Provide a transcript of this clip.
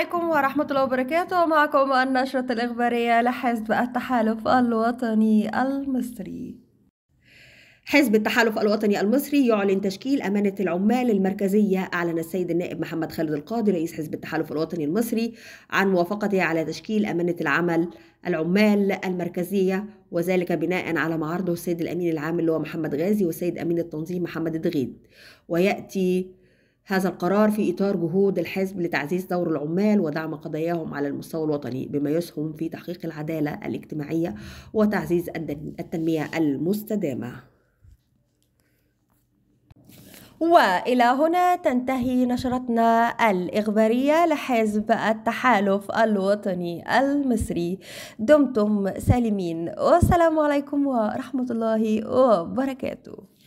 عليكم ورحمة الله وبركاته. معكم النشرة الإخبارية لحزب التحالف الوطني المصري. حزب التحالف الوطني المصري يعلن تشكيل أمانة العمال المركزية. أعلن السيد النائب محمد خالد القاضي رئيس حزب التحالف الوطني المصري عن موافقته على تشكيل أمانة العمال المركزية، وذلك بناء على ما عرضه السيد الأمين العام اللي هو محمد غازي والسيد أمين التنظيم محمد الدغيد. ويأتي هذا القرار في إطار جهود الحزب لتعزيز دور العمال ودعم قضاياهم على المستوى الوطني، بما يسهم في تحقيق العدالة الاجتماعية وتعزيز التنمية المستدامة. وإلى هنا تنتهي نشرتنا الإخبارية لحزب التحالف الوطني المصري. دمتم سالمين، والسلام عليكم ورحمة الله وبركاته.